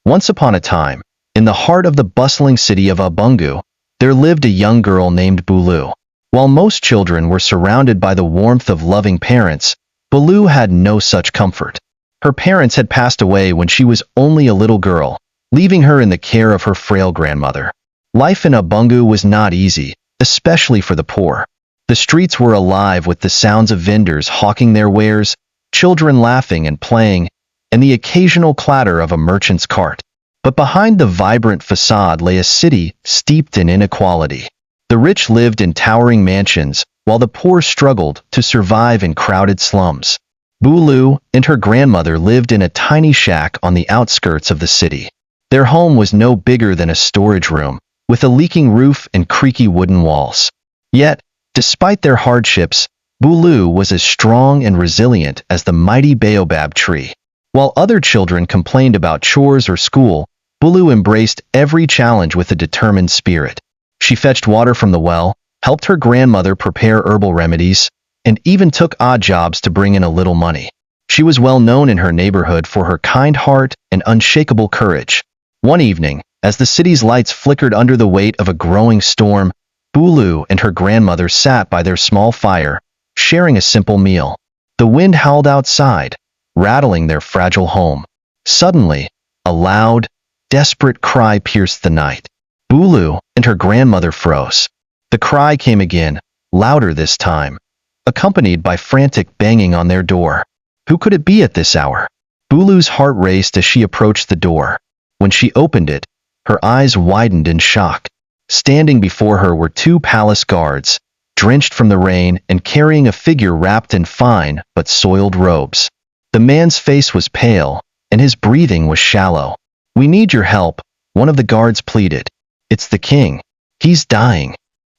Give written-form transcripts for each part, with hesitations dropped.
Once upon a time, in the heart of the bustling city of Ubungo, there lived a young girl named Bulu. While most children were surrounded by the warmth of loving parents, Bulu had no such comfort. Her parents had passed away when she was only a little girl, leaving her in the care of her frail grandmother. Life in Ubungo was not easy, especially for the poor. The streets were alive with the sounds of vendors hawking their wares, children laughing and playing, and the occasional clatter of a merchant's cart. But behind the vibrant facade lay a city steeped in inequality. The rich lived in towering mansions, while the poor struggled to survive in crowded slums. Bulu and her grandmother lived in a tiny shack on the outskirts of the city. Their home was no bigger than a storage room, with a leaking roof and creaky wooden walls. Yet, despite their hardships, Bulu was as strong and resilient as the mighty baobab tree. While other children complained about chores or school, Bulu embraced every challenge with a determined spirit. She fetched water from the well, helped her grandmother prepare herbal remedies, and even took odd jobs to bring in a little money. She was well known in her neighborhood for her kind heart and unshakable courage. One evening, as the city's lights flickered under the weight of a growing storm, Bulu and her grandmother sat by their small fire, sharing a simple meal. The wind howled outside, rattling their fragile home. Suddenly, a loud, desperate cry pierced the night. Bulu and her grandmother froze. The cry came again, louder this time, accompanied by frantic banging on their door. Who could it be at this hour? Bulu's heart raced as she approached the door. When she opened it, her eyes widened in shock. Standing before her were two palace guards, drenched from the rain and carrying a figure wrapped in fine but soiled robes. The man's face was pale, and his breathing was shallow. "We need your help," one of the guards pleaded. "It's the king. He's dying."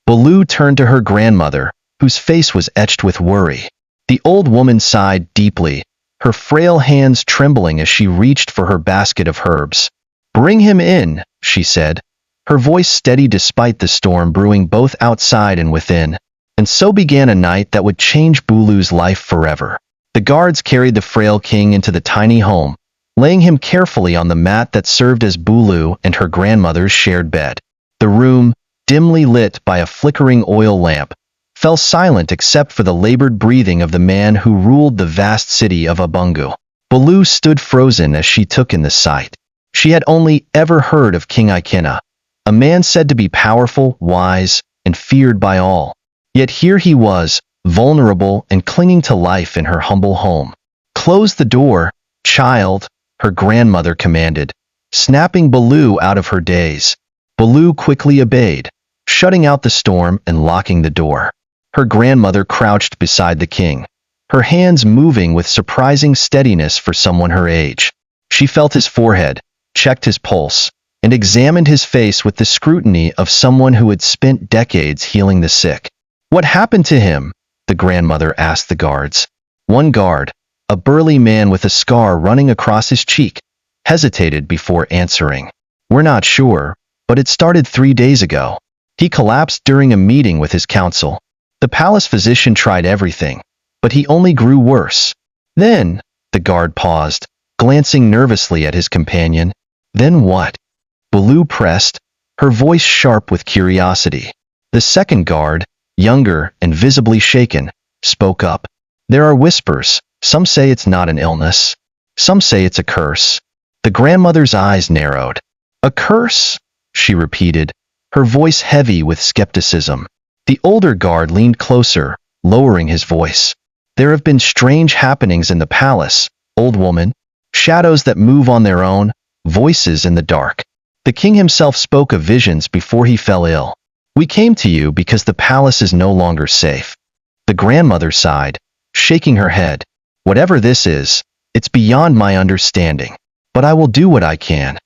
Bulu turned to her grandmother, whose face was etched with worry. The old woman sighed deeply, her frail hands trembling as she reached for her basket of herbs. "Bring him in," she said, her voice steady despite the storm brewing both outside and within. And so began a night that would change Bulu's life forever. The guards carried the frail king into the tiny home, laying him carefully on the mat that served as Bulu and her grandmother's shared bed. The room, dimly lit by a flickering oil lamp, fell silent except for the labored breathing of the man who ruled the vast city of Ubungo. Bulu stood frozen as she took in the sight. She had only ever heard of King Ikena, a man said to be powerful, wise, and feared by all. Yet here he was, vulnerable and clinging to life in her humble home. "Close the door, child," her grandmother commanded, snapping Bulu out of her daze. Bulu quickly obeyed, shutting out the storm and locking the door. Her grandmother crouched beside the king, her hands moving with surprising steadiness for someone her age. She felt his forehead, checked his pulse, and examined his face with the scrutiny of someone who had spent decades healing the sick. "What happened to him?" the grandmother asked the guards. One guard, a burly man with a scar running across his cheek, hesitated before answering. "We're not sure, but it started 3 days ago. He collapsed during a meeting with his council. The palace physician tried everything, but he only grew worse." "Then," the guard paused, glancing nervously at his companion. "Then what?" Bulu pressed, her voice sharp with curiosity. The second guard, younger and visibly shaken, spoke up. "There are whispers. Some say it's not an illness. Some say it's a curse." The grandmother's eyes narrowed. "A curse?" she repeated, her voice heavy with skepticism. The older guard leaned closer, lowering his voice. "There have been strange happenings in the palace, old woman. Shadows that move on their own, voices in the dark. The king himself spoke of visions before he fell ill. We came to you because the palace is no longer safe." The grandmother sighed, shaking her head. "Whatever this is, it's beyond my understanding. But I will do what I can."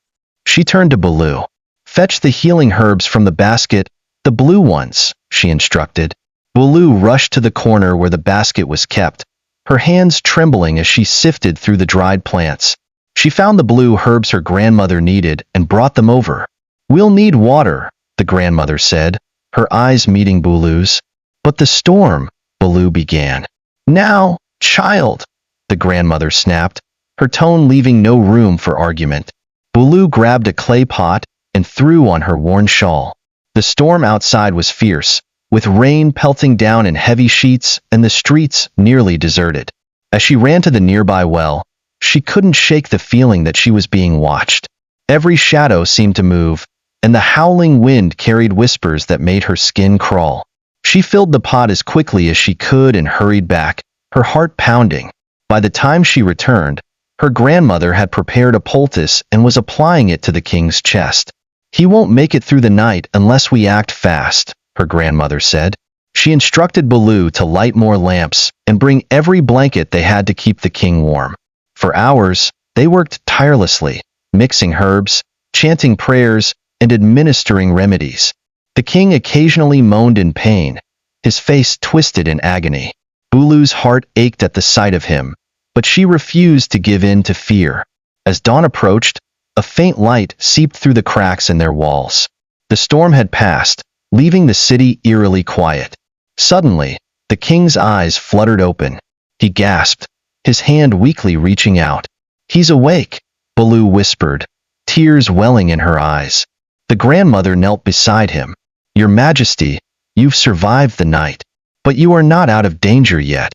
She turned to Bulu. "Fetch the healing herbs from the basket, the blue ones," she instructed. Bulu rushed to the corner where the basket was kept, her hands trembling as she sifted through the dried plants. She found the blue herbs her grandmother needed and brought them over. "We'll need water," the grandmother said, her eyes meeting Bulu's. "But the storm," Bulu began. "Now, child," the grandmother snapped, her tone leaving no room for argument. Bulu grabbed a clay pot and threw on her worn shawl. The storm outside was fierce, with rain pelting down in heavy sheets and the streets nearly deserted. As she ran to the nearby well, she couldn't shake the feeling that she was being watched. Every shadow seemed to move, and the howling wind carried whispers that made her skin crawl. She filled the pot as quickly as she could and hurried back, her heart pounding. By the time she returned, her grandmother had prepared a poultice and was applying it to the king's chest. "He won't make it through the night unless we act fast," her grandmother said. She instructed Bulu to light more lamps and bring every blanket they had to keep the king warm. For hours, they worked tirelessly, mixing herbs, chanting prayers, and administering remedies. The king occasionally moaned in pain, his face twisted in agony. Bulu's heart ached at the sight of him, but she refused to give in to fear. As dawn approached, a faint light seeped through the cracks in their walls. The storm had passed, leaving the city eerily quiet. Suddenly, the king's eyes fluttered open. He gasped, his hand weakly reaching out. "He's awake," Bulu whispered, tears welling in her eyes. The grandmother knelt beside him. "Your Majesty, you've survived the night, but you are not out of danger yet."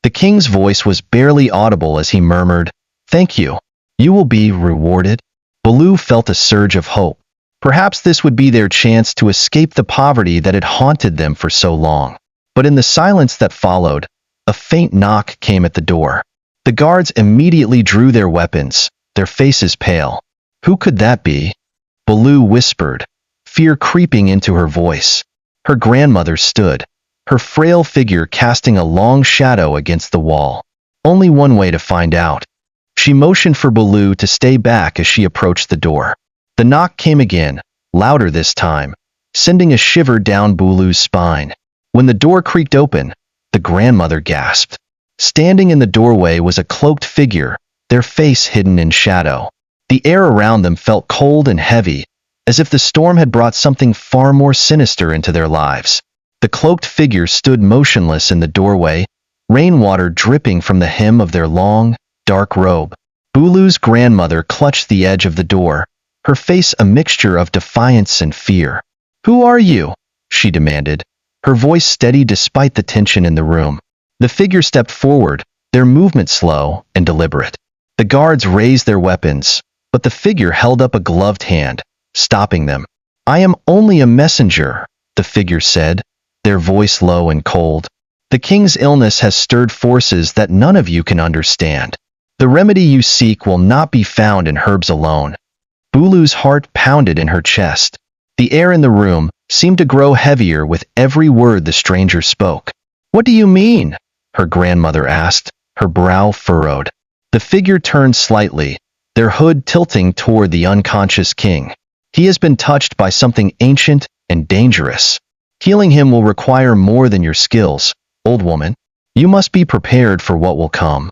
The king's voice was barely audible as he murmured, "Thank you. You will be rewarded." Bulu felt a surge of hope. Perhaps this would be their chance to escape the poverty that had haunted them for so long. But in the silence that followed, a faint knock came at the door. The guards immediately drew their weapons, their faces pale. "Who could that be?" Bulu whispered, fear creeping into her voice. Her grandmother stood, her frail figure casting a long shadow against the wall. Only one way to find out. She motioned for Bulu to stay back as she approached the door. The knock came again, louder this time, sending a shiver down Bulu's spine. When the door creaked open, the grandmother gasped. Standing in the doorway was a cloaked figure, their face hidden in shadow. The air around them felt cold and heavy, as if the storm had brought something far more sinister into their lives. The cloaked figure stood motionless in the doorway, rainwater dripping from the hem of their long, dark robe. Bulu's grandmother clutched the edge of the door, her face a mixture of defiance and fear. "Who are you?" she demanded, her voice steady despite the tension in the room. The figure stepped forward, their movement slow and deliberate. The guards raised their weapons, but the figure held up a gloved hand, stopping them. "I am only a messenger," the figure said, their voice low and cold. "The king's illness has stirred forces that none of you can understand. The remedy you seek will not be found in herbs alone." Bulu's heart pounded in her chest. The air in the room seemed to grow heavier with every word the stranger spoke. "What do you mean?" her grandmother asked, her brow furrowed. The figure turned slightly, their hood tilting toward the unconscious king. "He has been touched by something ancient and dangerous. Healing him will require more than your skills, old woman. You must be prepared for what will come."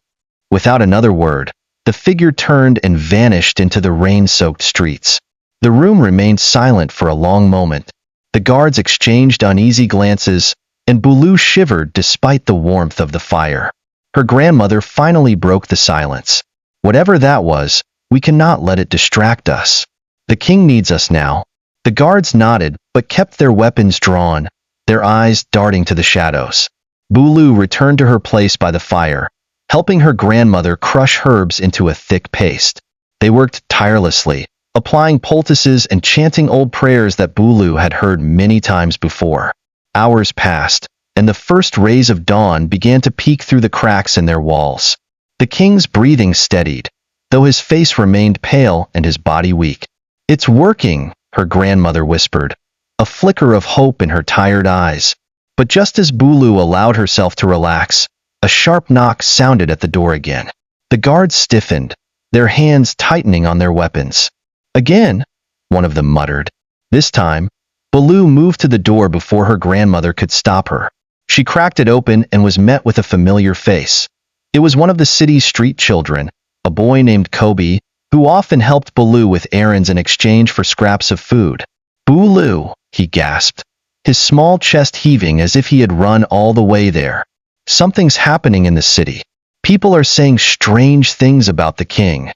Without another word, the figure turned and vanished into the rain-soaked streets. The room remained silent for a long moment. The guards exchanged uneasy glances, and Bulu shivered despite the warmth of the fire. Her grandmother finally broke the silence. "Whatever that was, we cannot let it distract us. The king needs us now." The guards nodded, but kept their weapons drawn, their eyes darting to the shadows. Bulu returned to her place by the fire, helping her grandmother crush herbs into a thick paste. They worked tirelessly, applying poultices and chanting old prayers that Bulu had heard many times before. Hours passed, and the first rays of dawn began to peek through the cracks in their walls. The king's breathing steadied, though his face remained pale and his body weak. "It's working," her grandmother whispered, a flicker of hope in her tired eyes. But just as Bulu allowed herself to relax, a sharp knock sounded at the door again. The guards stiffened, their hands tightening on their weapons. "Again," one of them muttered. This time, Bulu moved to the door before her grandmother could stop her. She cracked it open and was met with a familiar face. It was one of the city's street children, a boy named Kobe, who often helped Bulu with errands in exchange for scraps of food. "Bulu," he gasped, his small chest heaving as if he had run all the way there. "Something's happening in the city. People are saying strange things about the king."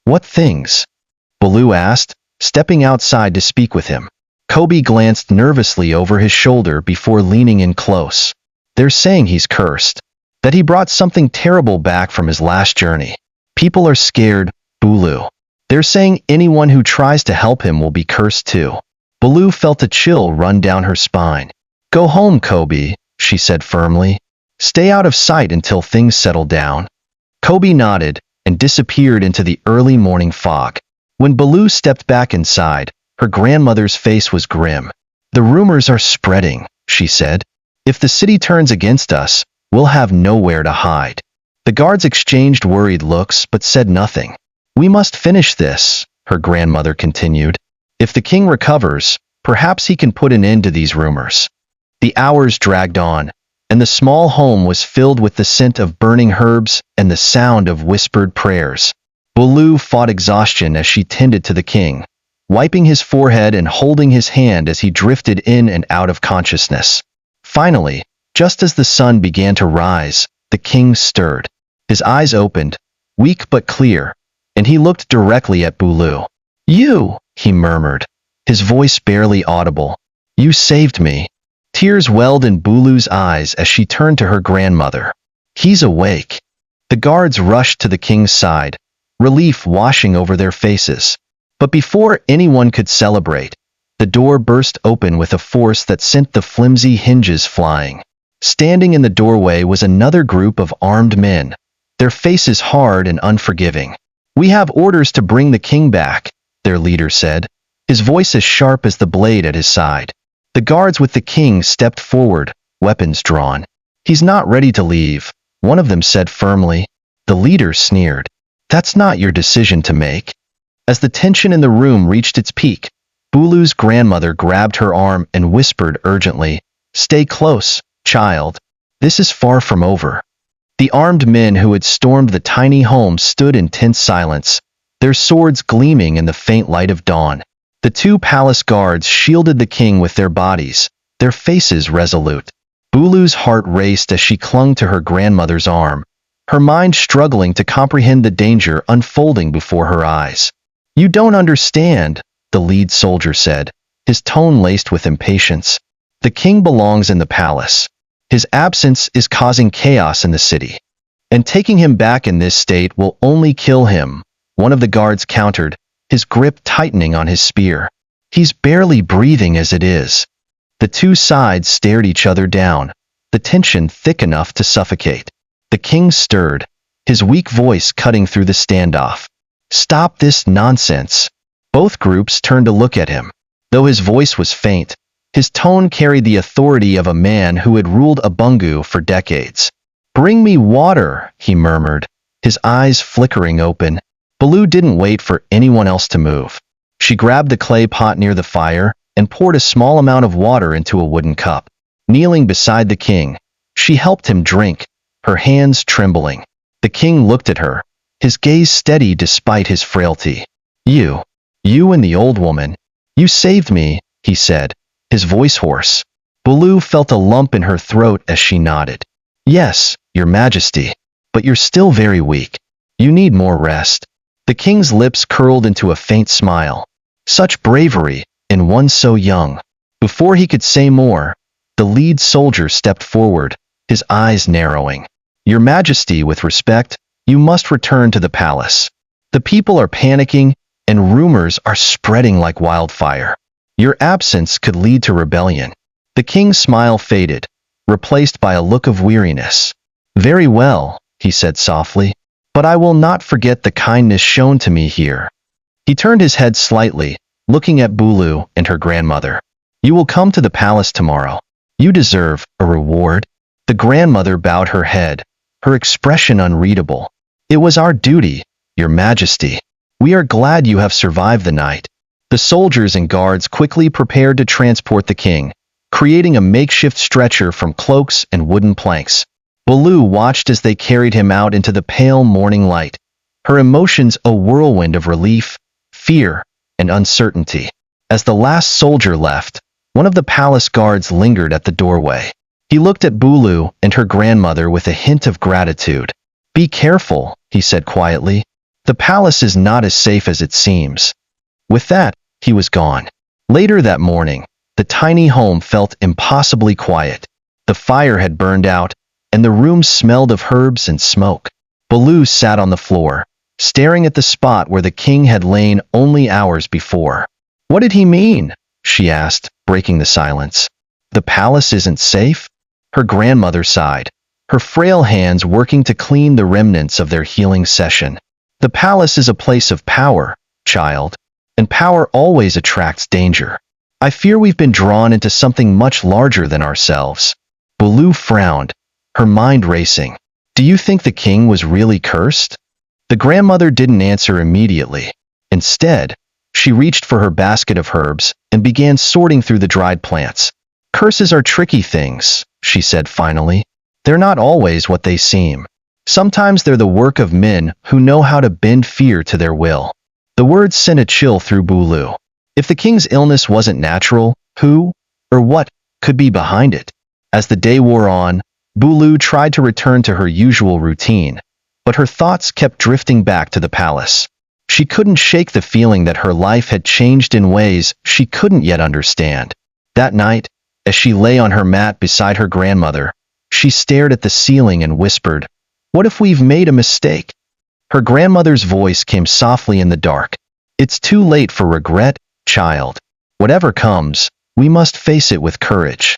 "What things?" Baloo asked, stepping outside to speak with him. Kobe glanced nervously over his shoulder before leaning in close. They're saying he's cursed. That he brought something terrible back from his last journey. People are scared, Baloo. They're saying anyone who tries to help him will be cursed too. Baloo felt a chill run down her spine. Go home, Kobe, she said firmly. Stay out of sight until things settle down. Kobe nodded and disappeared into the early morning fog. When Baloo stepped back inside, her grandmother's face was grim. The rumors are spreading, she said. If the city turns against us, we'll have nowhere to hide. The guards exchanged worried looks but said nothing. We must finish this, her grandmother continued. If the king recovers, perhaps he can put an end to these rumors. The hours dragged on, and the small home was filled with the scent of burning herbs and the sound of whispered prayers. Baloo fought exhaustion as she tended to the king, wiping his forehead and holding his hand as he drifted in and out of consciousness. Finally, just as the sun began to rise, the king stirred. His eyes opened, weak but clear, and he looked directly at Baloo. You, he murmured, his voice barely audible. You saved me. Tears welled in Baloo's eyes as she turned to her grandmother. He's awake. The guards rushed to the king's side, relief washing over their faces. But before anyone could celebrate, the door burst open with a force that sent the flimsy hinges flying. Standing in the doorway was another group of armed men, their faces hard and unforgiving. We have orders to bring the king back, their leader said, his voice as sharp as the blade at his side. The guards with the king stepped forward, weapons drawn. He's not ready to leave, one of them said firmly. The leader sneered. That's not your decision to make. As the tension in the room reached its peak, Baloo's grandmother grabbed her arm and whispered urgently, Stay close, child. This is far from over. The armed men who had stormed the tiny home stood in tense silence, their swords gleaming in the faint light of dawn. The two palace guards shielded the king with their bodies, their faces resolute. Baloo's heart raced as she clung to her grandmother's arm, her mind struggling to comprehend the danger unfolding before her eyes. You don't understand, the lead soldier said, his tone laced with impatience. The king belongs in the palace. His absence is causing chaos in the city. And taking him back in this state will only kill him, one of the guards countered, his grip tightening on his spear. He's barely breathing as it is. The two sides stared each other down, the tension thick enough to suffocate. The king stirred, his weak voice cutting through the standoff. Stop this nonsense. Both groups turned to look at him. Though his voice was faint, his tone carried the authority of a man who had ruled a Bungu for decades. Bring me water, he murmured, his eyes flickering open. Baloo didn't wait for anyone else to move. She grabbed the clay pot near the fire and poured a small amount of water into a wooden cup. Kneeling beside the king, she helped him drink, her hands trembling. The king looked at her, his gaze steady despite his frailty. You and the old woman, you saved me, he said, his voice hoarse. Baloo felt a lump in her throat as she nodded. Yes, your majesty, but you're still very weak. You need more rest. The king's lips curled into a faint smile. Such bravery, in one so young. Before he could say more, the lead soldier stepped forward, his eyes narrowing. Your majesty, with respect, you must return to the palace. The people are panicking, and rumors are spreading like wildfire. Your absence could lead to rebellion. The king's smile faded, replaced by a look of weariness. Very well, he said softly, but I will not forget the kindness shown to me here. He turned his head slightly, looking at Baloo and her grandmother. You will come to the palace tomorrow. You deserve a reward. The grandmother bowed her head, her expression unreadable. It was our duty, your majesty. We are glad you have survived the night. The soldiers and guards quickly prepared to transport the king, creating a makeshift stretcher from cloaks and wooden planks. Baloo watched as they carried him out into the pale morning light, her emotions a whirlwind of relief, fear, and uncertainty. As the last soldier left, one of the palace guards lingered at the doorway. He looked at Baloo and her grandmother with a hint of gratitude. Be careful, he said quietly. The palace is not as safe as it seems. With that, he was gone. Later that morning, the tiny home felt impossibly quiet. The fire had burned out, and the room smelled of herbs and smoke. Baloo sat on the floor, staring at the spot where the king had lain only hours before. "What did he mean?" she asked, breaking the silence. "The palace isn't safe?" Her grandmother sighed, her frail hands working to clean the remnants of their healing session. "The palace is a place of power, child, and power always attracts danger. I fear we've been drawn into something much larger than ourselves." Baloo frowned, her mind racing. "Do you think the king was really cursed?" The grandmother didn't answer immediately. Instead, she reached for her basket of herbs and began sorting through the dried plants. "Curses are tricky things," she said finally. "They're not always what they seem. Sometimes they're the work of men who know how to bend fear to their will." The words sent a chill through Baloo. If the king's illness wasn't natural, who, or what, could be behind it? As the day wore on, Baloo tried to return to her usual routine, but her thoughts kept drifting back to the palace. She couldn't shake the feeling that her life had changed in ways she couldn't yet understand. That night, as she lay on her mat beside her grandmother, she stared at the ceiling and whispered, "What if we've made a mistake?" Her grandmother's voice came softly in the dark. "It's too late for regret, child. Whatever comes, we must face it with courage."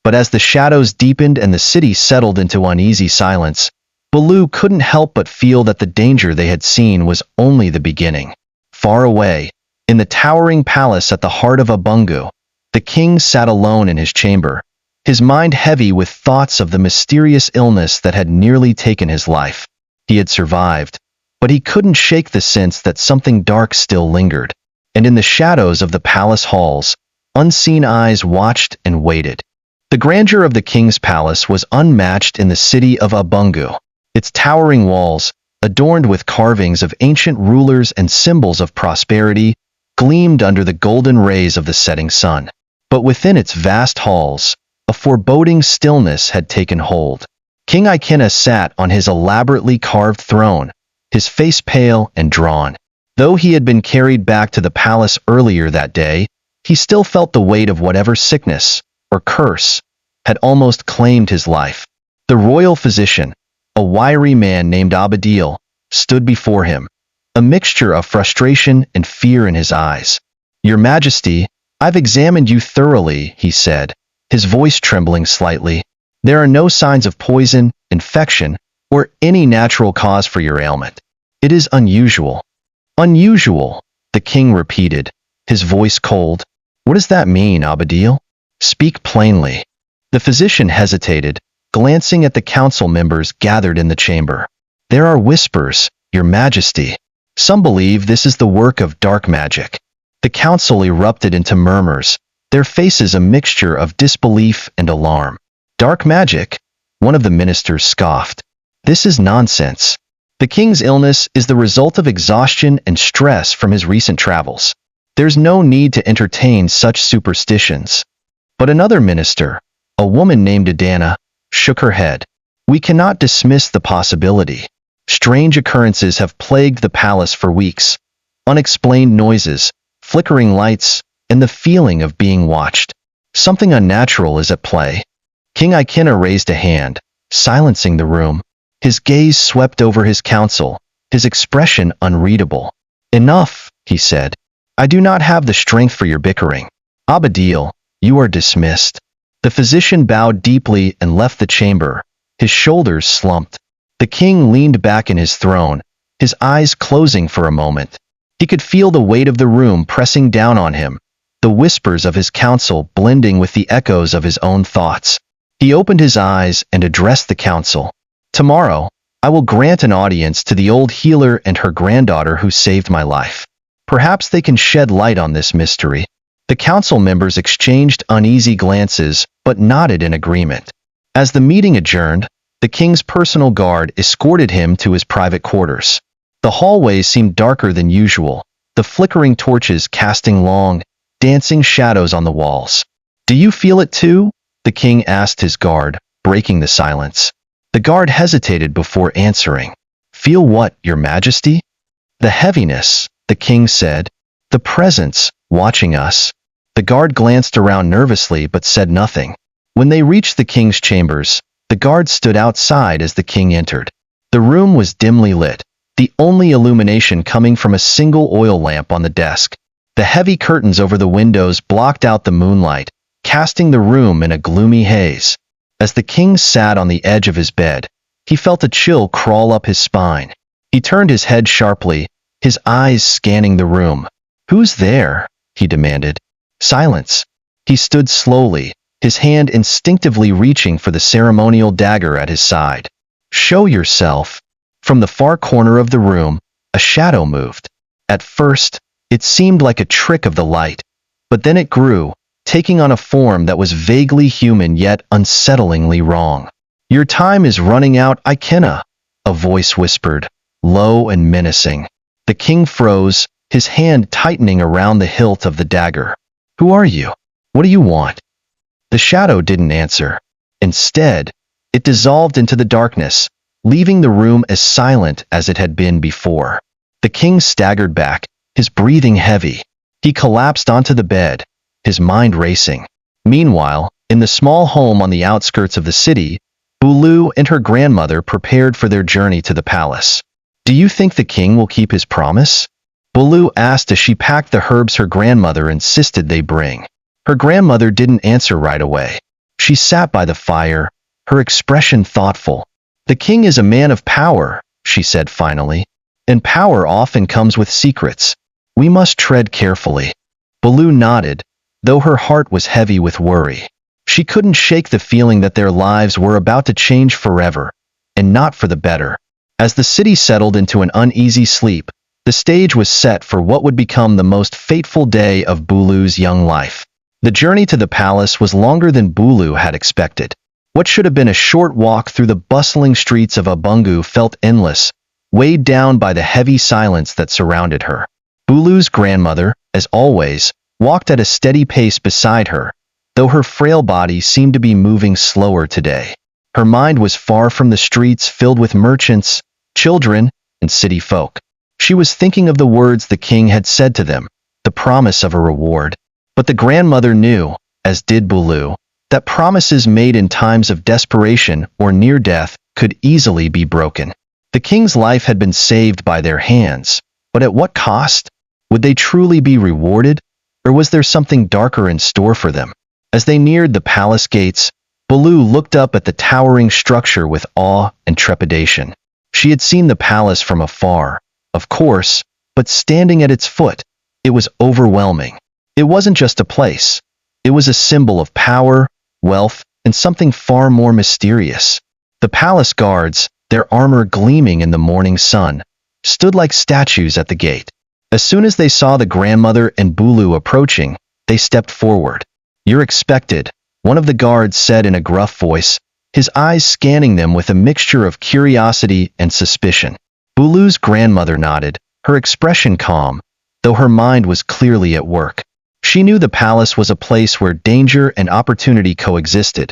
But as the shadows deepened and the city settled into uneasy silence, Baloo couldn't help but feel that the danger they had seen was only the beginning. Far away, in the towering palace at the heart of Ubungo, the king sat alone in his chamber, his mind heavy with thoughts of the mysterious illness that had nearly taken his life. He had survived, but he couldn't shake the sense that something dark still lingered. And in the shadows of the palace halls, unseen eyes watched and waited. The grandeur of the king's palace was unmatched in the city of Ubungo. Its towering walls, adorned with carvings of ancient rulers and symbols of prosperity, gleamed under the golden rays of the setting sun. But within its vast halls, a foreboding stillness had taken hold. King Ikena sat on his elaborately carved throne, his face pale and drawn. Though he had been carried back to the palace earlier that day, he still felt the weight of whatever sickness, or curse, had almost claimed his life. The royal physician, a wiry man named Abadil, stood before him, a mixture of frustration and fear in his eyes. "Your Majesty, I've examined you thoroughly," he said, his voice trembling slightly. "There are no signs of poison, infection, or any natural cause for your ailment. It is unusual." "Unusual," the king repeated, his voice cold. "What does that mean, Abadil? Speak plainly." The physician hesitated, glancing at the council members gathered in the chamber. "There are whispers, Your Majesty. Some believe this is the work of dark magic." The council erupted into murmurs, their faces a mixture of disbelief and alarm. "Dark magic?" One of the ministers scoffed. "This is nonsense. The king's illness is the result of exhaustion and stress from his recent travels. There's no need to entertain such superstitions." But another minister, a woman named Adana, shook her head. "We cannot dismiss the possibility. Strange occurrences have plagued the palace for weeks. Unexplained noises, flickering lights, and the feeling of being watched. Something unnatural is at play." King Ikena raised a hand, silencing the room. His gaze swept over his council, his expression unreadable. "Enough," he said. "I do not have the strength for your bickering. Abadil, you are dismissed." The physician bowed deeply and left the chamber, his shoulders slumped. The king leaned back in his throne, his eyes closing for a moment. He could feel the weight of the room pressing down on him, the whispers of his council blending with the echoes of his own thoughts. He opened his eyes and addressed the council. "Tomorrow, I will grant an audience to the old healer and her granddaughter who saved my life. Perhaps they can shed light on this mystery." The council members exchanged uneasy glances, but nodded in agreement. As the meeting adjourned, the king's personal guard escorted him to his private quarters. The hallways seemed darker than usual, the flickering torches casting long, dancing shadows on the walls. "Do you feel it too?" the king asked his guard, breaking the silence. The guard hesitated before answering. "Feel what, Your Majesty?" "The heaviness," the king said. The presence, watching us. The guard glanced around nervously but said nothing. When they reached the king's chambers, the guard stood outside as the king entered. The room was dimly lit, the only illumination coming from a single oil lamp on the desk. The heavy curtains over the windows blocked out the moonlight, casting the room in a gloomy haze. As the king sat on the edge of his bed, he felt a chill crawl up his spine. He turned his head sharply, his eyes scanning the room. "Who's there?" he demanded. Silence. He stood slowly, his hand instinctively reaching for the ceremonial dagger at his side. "Show yourself." From the far corner of the room, a shadow moved. At first, it seemed like a trick of the light, but then it grew, taking on a form that was vaguely human yet unsettlingly wrong. "Your time is running out, Ikena," a voice whispered, low and menacing. The king froze, his hand tightening around the hilt of the dagger. "Who are you? What do you want?" The shadow didn't answer. Instead, it dissolved into the darkness, leaving the room as silent as it had been before. The king staggered back, his breathing heavy. He collapsed onto the bed, his mind racing. Meanwhile, in the small home on the outskirts of the city, Bulu and her grandmother prepared for their journey to the palace. "Do you think the king will keep his promise?" Bulu asked as she packed the herbs her grandmother insisted they bring. Her grandmother didn't answer right away. She sat by the fire, her expression thoughtful. "The king is a man of power," she said finally, "and power often comes with secrets. We must tread carefully." Bulu nodded, though her heart was heavy with worry. She couldn't shake the feeling that their lives were about to change forever, and not for the better. As the city settled into an uneasy sleep, the stage was set for what would become the most fateful day of Bulu's young life. The journey to the palace was longer than Bulu had expected. What should have been a short walk through the bustling streets of Abungu felt endless, weighed down by the heavy silence that surrounded her. Bulu's grandmother, as always, walked at a steady pace beside her, though her frail body seemed to be moving slower today. Her mind was far from the streets filled with merchants, children, and city folk. She was thinking of the words the king had said to them, the promise of a reward. But the grandmother knew, as did Bulu, that promises made in times of desperation or near death could easily be broken. The king's life had been saved by their hands, but at what cost? Would they truly be rewarded, or was there something darker in store for them? As they neared the palace gates, Bulu looked up at the towering structure with awe and trepidation. She had seen the palace from afar, of course, but standing at its foot, it was overwhelming. It wasn't just a place. It was a symbol of power, wealth, and something far more mysterious. The palace guards, their armor gleaming in the morning sun, stood like statues at the gate. As soon as they saw the grandmother and Bulu approaching, they stepped forward. "You're expected," one of the guards said in a gruff voice, his eyes scanning them with a mixture of curiosity and suspicion. Bulu's grandmother nodded, her expression calm, though her mind was clearly at work. She knew the palace was a place where danger and opportunity coexisted,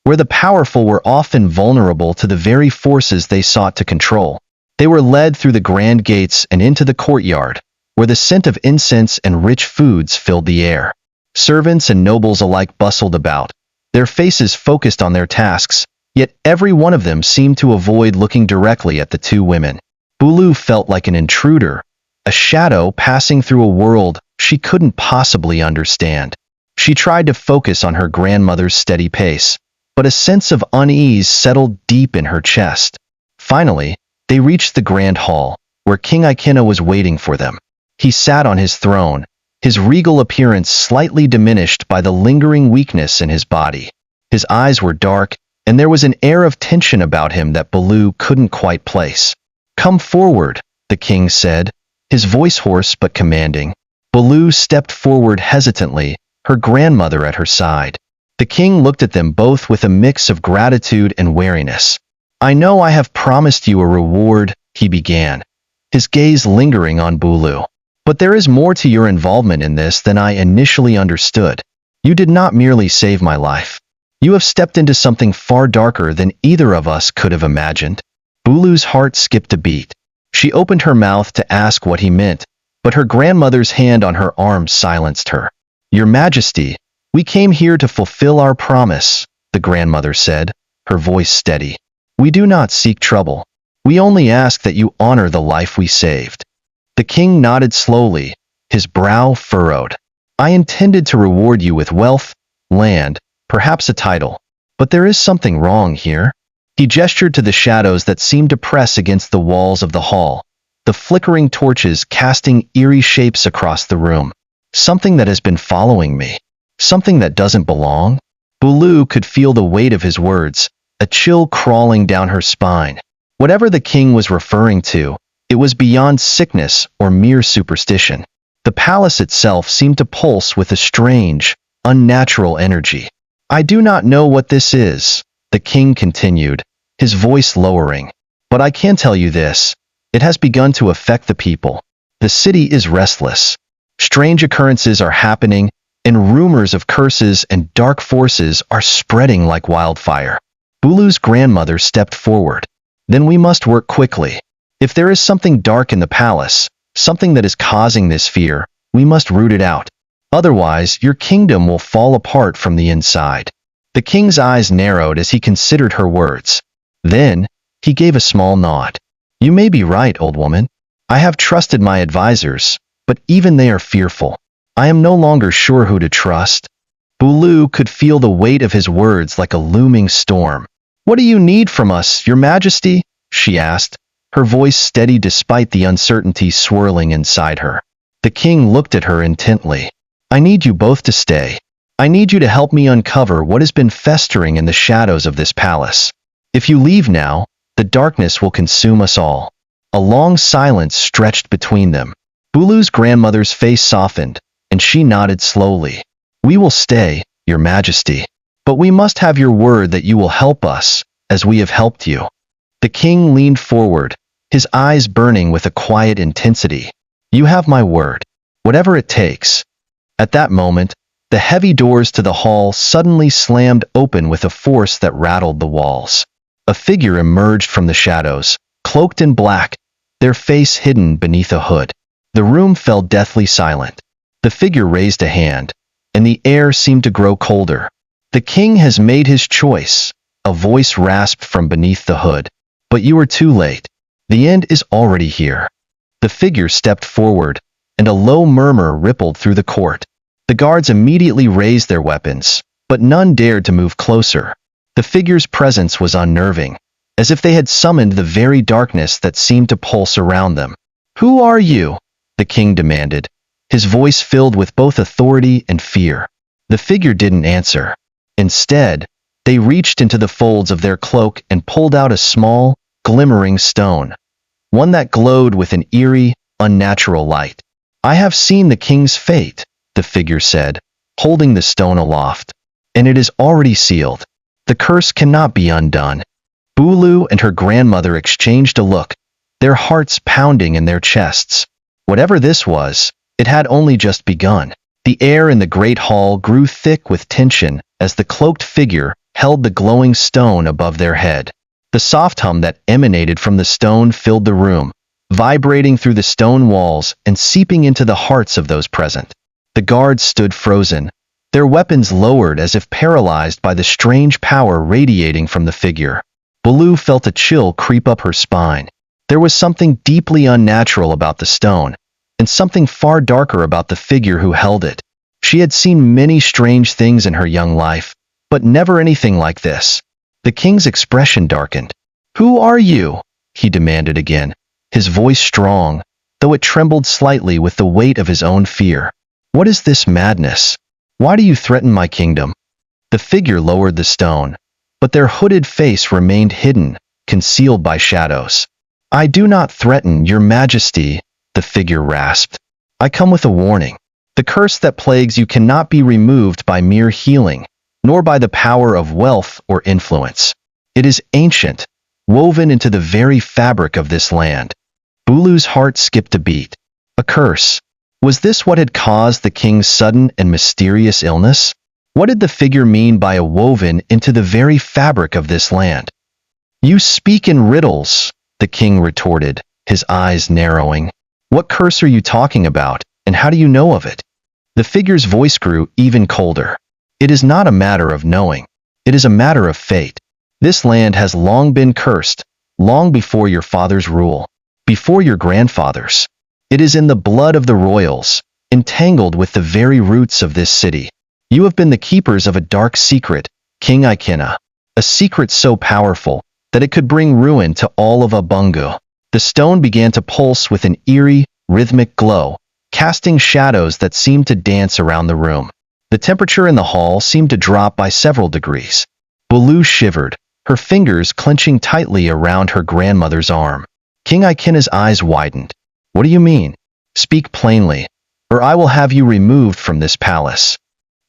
where the powerful were often vulnerable to the very forces they sought to control. They were led through the grand gates and into the courtyard, where the scent of incense and rich foods filled the air. Servants and nobles alike bustled about, their faces focused on their tasks, yet every one of them seemed to avoid looking directly at the two women. Bulu felt like an intruder, a shadow passing through a world she couldn't possibly understand. She tried to focus on her grandmother's steady pace, but a sense of unease settled deep in her chest. Finally, they reached the grand hall, where King Ikena was waiting for them. He sat on his throne, his regal appearance slightly diminished by the lingering weakness in his body. His eyes were dark, and there was an air of tension about him that Bulu couldn't quite place. "Come forward," the king said, his voice hoarse but commanding. Bulu stepped forward hesitantly, her grandmother at her side. The king looked at them both with a mix of gratitude and wariness. "I know I have promised you a reward," he began, his gaze lingering on Bulu. "But there is more to your involvement in this than I initially understood. You did not merely save my life. You have stepped into something far darker than either of us could have imagined." Bulu's heart skipped a beat. She opened her mouth to ask what he meant, but her grandmother's hand on her arm silenced her. "Your Majesty, we came here to fulfill our promise," the grandmother said, her voice steady. "We do not seek trouble. We only ask that you honor the life we saved." The king nodded slowly, his brow furrowed. "I intended to reward you with wealth, land, perhaps a title. But there is something wrong here." He gestured to the shadows that seemed to press against the walls of the hall, the flickering torches casting eerie shapes across the room. "Something that has been following me. Something that doesn't belong." Bulu could feel the weight of his words, a chill crawling down her spine. Whatever the king was referring to, it was beyond sickness or mere superstition. The palace itself seemed to pulse with a strange, unnatural energy. "I do not know what this is," the king continued, his voice lowering. "But I can tell you this. It has begun to affect the people. The city is restless. Strange occurrences are happening, and rumors of curses and dark forces are spreading like wildfire." Bulu's grandmother stepped forward. "Then we must work quickly. If there is something dark in the palace, something that is causing this fear, we must root it out. Otherwise, your kingdom will fall apart from the inside." The king's eyes narrowed as he considered her words. Then, he gave a small nod. "You may be right, old woman. I have trusted my advisors, but even they are fearful. I am no longer sure who to trust." Bulu could feel the weight of his words like a looming storm. "What do you need from us, your majesty?" she asked, her voice steady despite the uncertainty swirling inside her. The king looked at her intently. "I need you both to stay. I need you to help me uncover what has been festering in the shadows of this palace. If you leave now, the darkness will consume us all." A long silence stretched between them. Bulu's grandmother's face softened, and she nodded slowly. "We will stay, your majesty. But we must have your word that you will help us, as we have helped you." The king leaned forward, his eyes burning with a quiet intensity. "You have my word. Whatever it takes." At that moment, the heavy doors to the hall suddenly slammed open with a force that rattled the walls. A figure emerged from the shadows, cloaked in black, their face hidden beneath a hood. The room fell deathly silent. The figure raised a hand, and the air seemed to grow colder. "The king has made his choice," a voice rasped from beneath the hood. "But you are too late. The end is already here." The figure stepped forward, and a low murmur rippled through the court. The guards immediately raised their weapons, but none dared to move closer. The figure's presence was unnerving, as if they had summoned the very darkness that seemed to pulse around them. "Who are you?" the king demanded, his voice filled with both authority and fear. The figure didn't answer. Instead, they reached into the folds of their cloak and pulled out a small, glimmering stone, one that glowed with an eerie, unnatural light. "I have seen the king's fate," the figure said, holding the stone aloft, "and it is already sealed. The curse cannot be undone." Bulu and her grandmother exchanged a look, their hearts pounding in their chests. Whatever this was, it had only just begun. The air in the great hall grew thick with tension as the cloaked figure held the glowing stone above their head. The soft hum that emanated from the stone filled the room, vibrating through the stone walls and seeping into the hearts of those present. The guards stood frozen, their weapons lowered as if paralyzed by the strange power radiating from the figure. Bulu felt a chill creep up her spine. There was something deeply unnatural about the stone, and something far darker about the figure who held it. She had seen many strange things in her young life, but never anything like this. The king's expression darkened. "Who are you?" he demanded again, his voice strong, though it trembled slightly with the weight of his own fear. "What is this madness? Why do you threaten my kingdom?" The figure lowered the stone, but their hooded face remained hidden, concealed by shadows. "I do not threaten, your majesty," the figure rasped. "I come with a warning. The curse that plagues you cannot be removed by mere healing, nor by the power of wealth or influence. It is ancient, woven into the very fabric of this land." Bulu's heart skipped a beat. A curse. Was this what had caused the king's sudden and mysterious illness? What did the figure mean by a woven into the very fabric of this land? "You speak in riddles," the king retorted, his eyes narrowing. What curse are you talking about, and how do you know of it? The figure's voice grew even colder. It is not a matter of knowing. It is a matter of fate. This land has long been cursed, long before your father's rule, before your grandfather's. It is in the blood of the royals, entangled with the very roots of this city. You have been the keepers of a dark secret, King Ikena, a secret so powerful that it could bring ruin to all of Abungu. The stone began to pulse with an eerie, rhythmic glow, casting shadows that seemed to dance around the room. The temperature in the hall seemed to drop by several degrees. Bulu shivered, her fingers clenching tightly around her grandmother's arm. King Ikena's eyes widened. What do you mean? Speak plainly, or I will have you removed from this palace.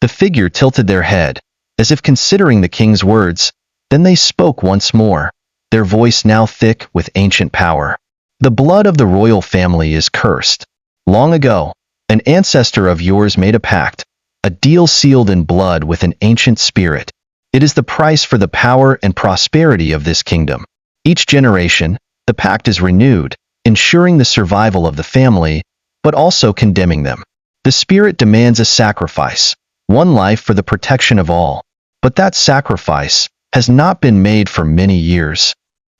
The figure tilted their head, as if considering the king's words. Then they spoke once more, their voice now thick with ancient power. The blood of the royal family is cursed. Long ago, an ancestor of yours made a pact, a deal sealed in blood with an ancient spirit. It is the price for the power and prosperity of this kingdom. Each generation, the pact is renewed, ensuring the survival of the family, but also condemning them. The spirit demands a sacrifice, one life for the protection of all. But that sacrifice has not been made for many years.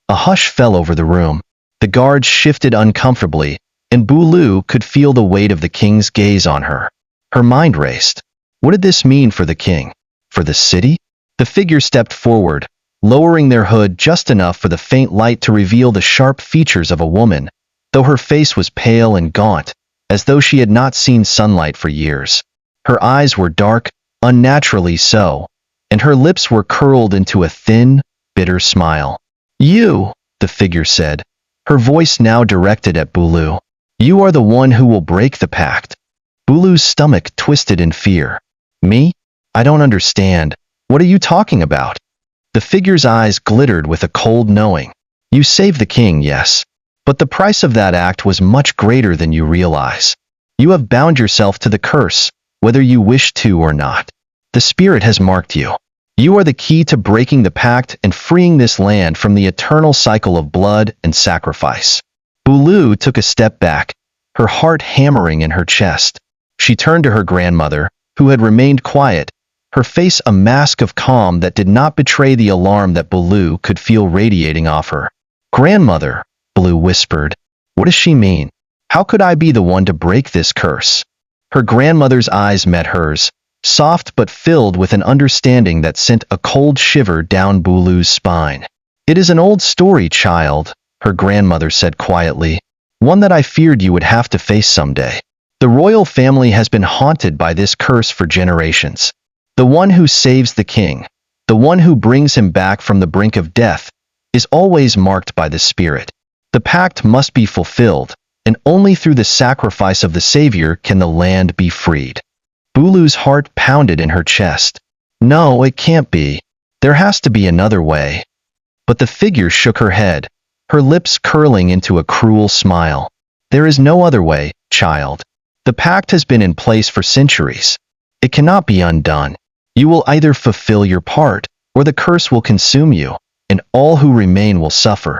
A hush fell over the room. The guards shifted uncomfortably, and Bulu could feel the weight of the king's gaze on her. Her mind raced. What did this mean for the king? For the city? The figure stepped forward, lowering their hood just enough for the faint light to reveal the sharp features of a woman, though her face was pale and gaunt, as though she had not seen sunlight for years. Her eyes were dark, unnaturally so, and her lips were curled into a thin, bitter smile. You, the figure said, her voice now directed at Bulu. You are the one who will break the pact. Bulu's stomach twisted in fear. Me? I don't understand. What are you talking about? The figure's eyes glittered with a cold knowing. You saved the king, yes. But the price of that act was much greater than you realize. You have bound yourself to the curse, whether you wish to or not. The spirit has marked you. You are the key to breaking the pact and freeing this land from the eternal cycle of blood and sacrifice. Bulu took a step back, her heart hammering in her chest. She turned to her grandmother, who had remained quiet, her face a mask of calm that did not betray the alarm that Bulu could feel radiating off her. Grandmother, Bulu whispered, what does she mean? How could I be the one to break this curse? Her grandmother's eyes met hers, soft but filled with an understanding that sent a cold shiver down Bulu's spine. It is an old story, child, her grandmother said quietly, one that I feared you would have to face someday. The royal family has been haunted by this curse for generations. The one who saves the king, the one who brings him back from the brink of death, is always marked by the spirit. The pact must be fulfilled, and only through the sacrifice of the Savior can the land be freed. Bulu's heart pounded in her chest. No, it can't be. There has to be another way. But the figure shook her head, her lips curling into a cruel smile. There is no other way, child. The pact has been in place for centuries. It cannot be undone. You will either fulfill your part, or the curse will consume you, and all who remain will suffer.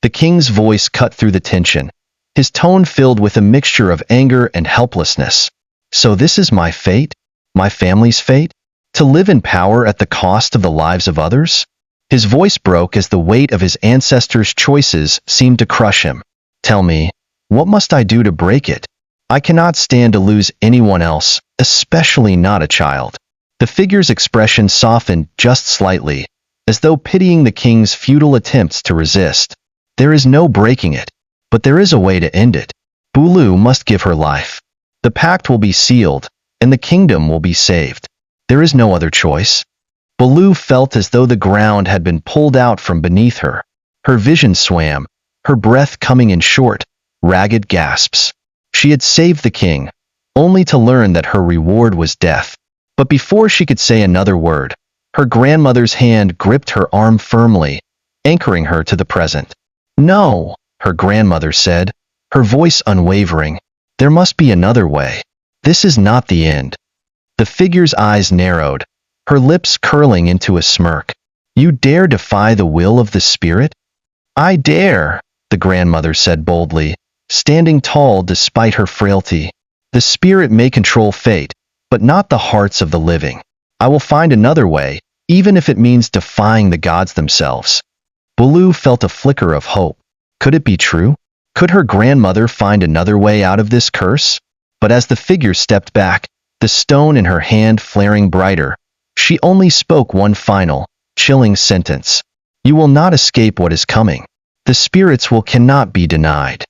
The king's voice cut through the tension, his tone filled with a mixture of anger and helplessness. So this is my fate? My family's fate? To live in power at the cost of the lives of others? His voice broke as the weight of his ancestors' choices seemed to crush him. Tell me, what must I do to break it? I cannot stand to lose anyone else, especially not a child. The figure's expression softened just slightly, as though pitying the king's futile attempts to resist. There is no breaking it, but there is a way to end it. Bulu must give her life. The pact will be sealed, and the kingdom will be saved. There is no other choice. Bulu felt as though the ground had been pulled out from beneath her. Her vision swam, her breath coming in short, ragged gasps. She had saved the king, only to learn that her reward was death. But before she could say another word, her grandmother's hand gripped her arm firmly, anchoring her to the present. No, her grandmother said, her voice unwavering. There must be another way. This is not the end. The figure's eyes narrowed, her lips curling into a smirk. You dare defy the will of the spirit? I dare, the grandmother said boldly, standing tall despite her frailty. The spirit may control fate, but not the hearts of the living. I will find another way, even if it means defying the gods themselves. Bulu felt a flicker of hope. Could it be true? Could her grandmother find another way out of this curse? But as the figure stepped back, the stone in her hand flaring brighter, she only spoke one final, chilling sentence. You will not escape what is coming. The spirits will cannot be denied.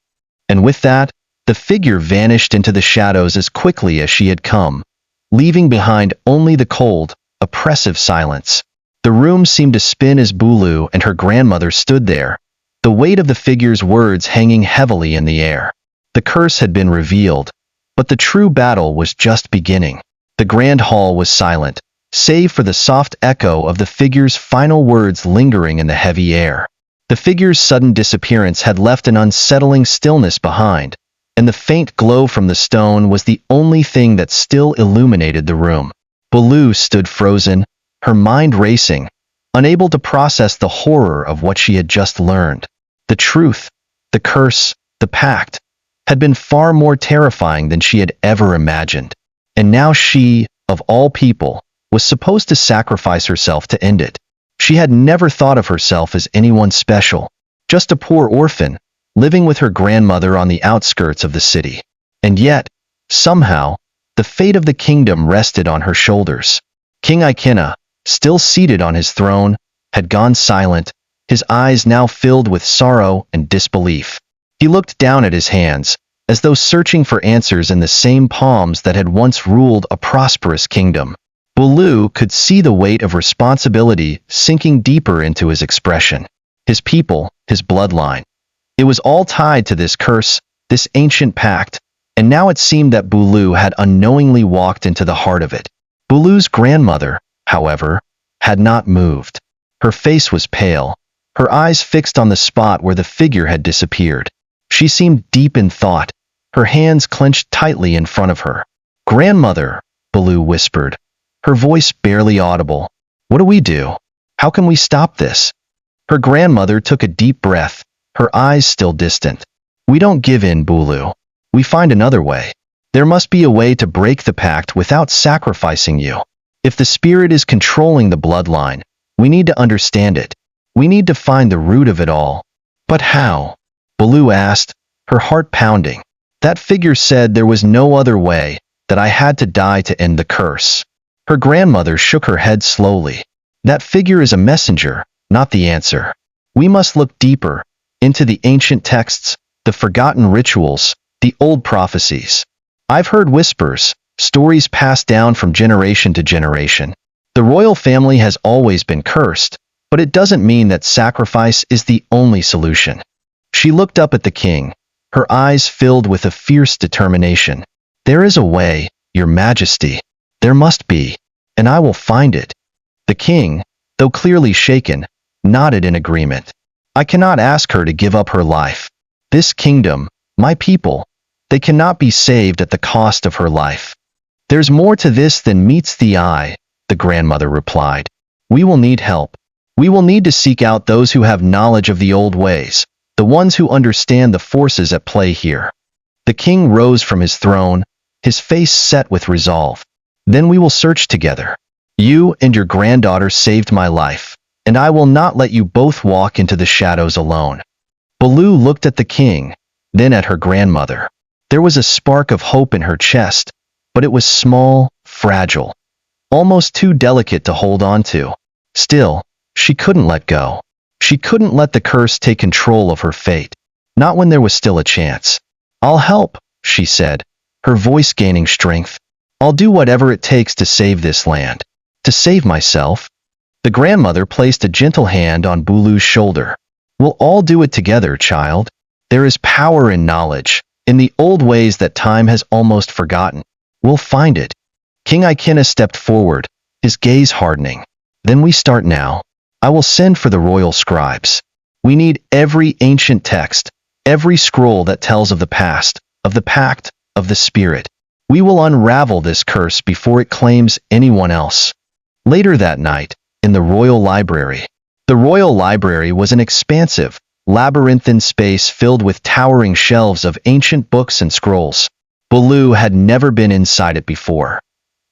And with that, the figure vanished into the shadows as quickly as she had come, leaving behind only the cold, oppressive silence. The room seemed to spin as Bulu and her grandmother stood there, the weight of the figure's words hanging heavily in the air. The curse had been revealed, but the true battle was just beginning. The grand hall was silent, save for the soft echo of the figure's final words lingering in the heavy air. The figure's sudden disappearance had left an unsettling stillness behind, and the faint glow from the stone was the only thing that still illuminated the room. Bulu stood frozen, her mind racing, unable to process the horror of what she had just learned. The truth, the curse, the pact, had been far more terrifying than she had ever imagined. And now she, of all people, was supposed to sacrifice herself to end it. She had never thought of herself as anyone special, just a poor orphan, living with her grandmother on the outskirts of the city. And yet, somehow, the fate of the kingdom rested on her shoulders. King Ikena, still seated on his throne, had gone silent, his eyes now filled with sorrow and disbelief. He looked down at his hands, as though searching for answers in the same palms that had once ruled a prosperous kingdom. Bulu could see the weight of responsibility sinking deeper into his expression. His people, his bloodline. It was all tied to this curse, this ancient pact, and now it seemed that Bulu had unknowingly walked into the heart of it. Bulu's grandmother, however, had not moved. Her face was pale, her eyes fixed on the spot where the figure had disappeared. She seemed deep in thought, her hands clenched tightly in front of her. "Grandmother," Bulu whispered, her voice barely audible. "What do we do? How can we stop this?" Her grandmother took a deep breath, her eyes still distant. "We don't give in, Bulu. We find another way. There must be a way to break the pact without sacrificing you. If the spirit is controlling the bloodline, we need to understand it. We need to find the root of it all." "But how?" Bulu asked, her heart pounding. "That figure said there was no other way, that I had to die to end the curse." Her grandmother shook her head slowly. "That figure is a messenger, not the answer. We must look deeper, into the ancient texts, the forgotten rituals, the old prophecies. I've heard whispers, stories passed down from generation to generation. The royal family has always been cursed, but it doesn't mean that sacrifice is the only solution." She looked up at the king, her eyes filled with a fierce determination. "There is a way, your majesty. There must be, and I will find it." The king, though clearly shaken, nodded in agreement. "I cannot ask her to give up her life. This kingdom, my people, they cannot be saved at the cost of her life." "There's more to this than meets the eye," the grandmother replied. "We will need help. We will need to seek out those who have knowledge of the old ways, the ones who understand the forces at play here." The king rose from his throne, his face set with resolve. "Then we will search together. You and your granddaughter saved my life, and I will not let you both walk into the shadows alone." Bulu looked at the king, then at her grandmother. There was a spark of hope in her chest, but it was small, fragile, almost too delicate to hold on to. Still, she couldn't let go. She couldn't let the curse take control of her fate, not when there was still a chance. "I'll help," she said, her voice gaining strength. "I'll do whatever it takes to save this land. To save myself." The grandmother placed a gentle hand on Bulu's shoulder. "We'll all do it together, child. There is power in knowledge, in the old ways that time has almost forgotten. We'll find it." King Ikena stepped forward, his gaze hardening. "Then we start now. I will send for the royal scribes. We need every ancient text, every scroll that tells of the past, of the pact, of the spirit. We will unravel this curse before it claims anyone else." Later that night, in the royal library. The royal library was an expansive, labyrinthine space filled with towering shelves of ancient books and scrolls. Bulu had never been inside it before.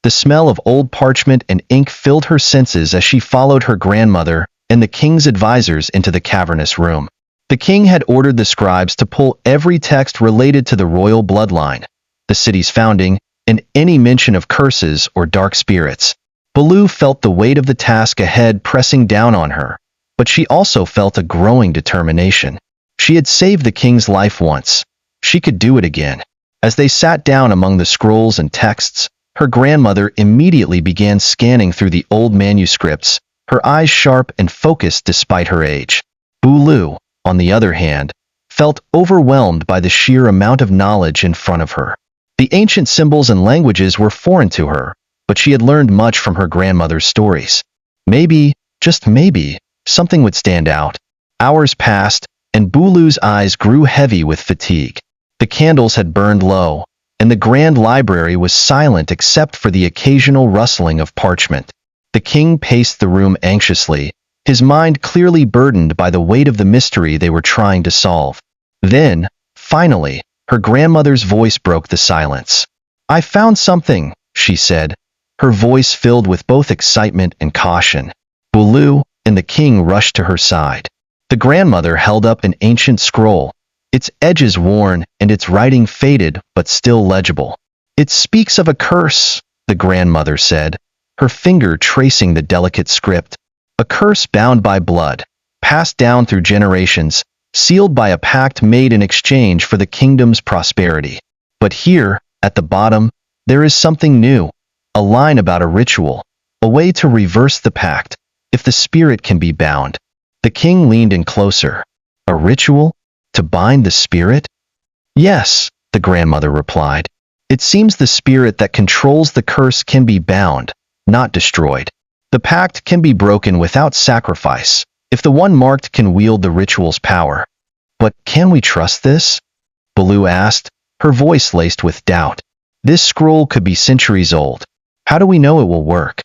The smell of old parchment and ink filled her senses as she followed her grandmother and the king's advisors into the cavernous room. The king had ordered the scribes to pull every text related to the royal bloodline, the city's founding, and any mention of curses or dark spirits. Bulu felt the weight of the task ahead pressing down on her, but she also felt a growing determination. She had saved the king's life once. She could do it again. As they sat down among the scrolls and texts, her grandmother immediately began scanning through the old manuscripts, her eyes sharp and focused despite her age. Bulu, on the other hand, felt overwhelmed by the sheer amount of knowledge in front of her. The ancient symbols and languages were foreign to her, but she had learned much from her grandmother's stories. Maybe, just maybe, something would stand out. Hours passed, and Bulu's eyes grew heavy with fatigue. The candles had burned low, and the grand library was silent except for the occasional rustling of parchment. The king paced the room anxiously, his mind clearly burdened by the weight of the mystery they were trying to solve. Then, finally, her grandmother's voice broke the silence. "I found something," she said, her voice filled with both excitement and caution. Bulu and the king rushed to her side. The grandmother held up an ancient scroll, its edges worn and its writing faded but still legible. "It speaks of a curse," the grandmother said, her finger tracing the delicate script. "A curse bound by blood, passed down through generations, sealed by a pact made in exchange for the kingdom's prosperity. But here, at the bottom, there is something new, a line about a ritual, a way to reverse the pact, if the spirit can be bound." The king leaned in closer. "A ritual? To bind the spirit?" "Yes," the grandmother replied. "It seems the spirit that controls the curse can be bound, not destroyed. The pact can be broken without sacrifice, if the one marked can wield the ritual's power." "But can we trust this?" Bulu asked, her voice laced with doubt. "This scroll could be centuries old. How do we know it will work?"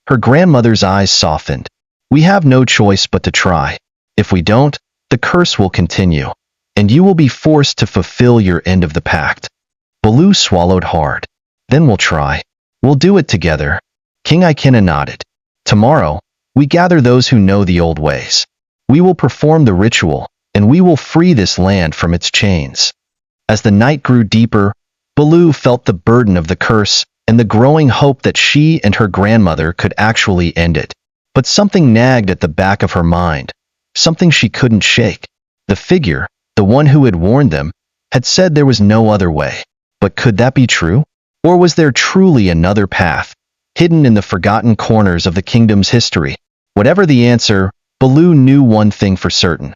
Her grandmother's eyes softened. "We have no choice but to try. If we don't, the curse will continue, and you will be forced to fulfill your end of the pact." Bulu swallowed hard. "Then we'll try. We'll do it together." King Ikena nodded. "Tomorrow, we gather those who know the old ways. We will perform the ritual, and we will free this land from its chains." As the night grew deeper, Bulu felt the burden of the curse and the growing hope that she and her grandmother could actually end it. But something nagged at the back of her mind, something she couldn't shake. The figure, the one who had warned them, had said there was no other way. But could that be true? Or was there truly another path, hidden in the forgotten corners of the kingdom's history? Whatever the answer, Bulu knew one thing for certain.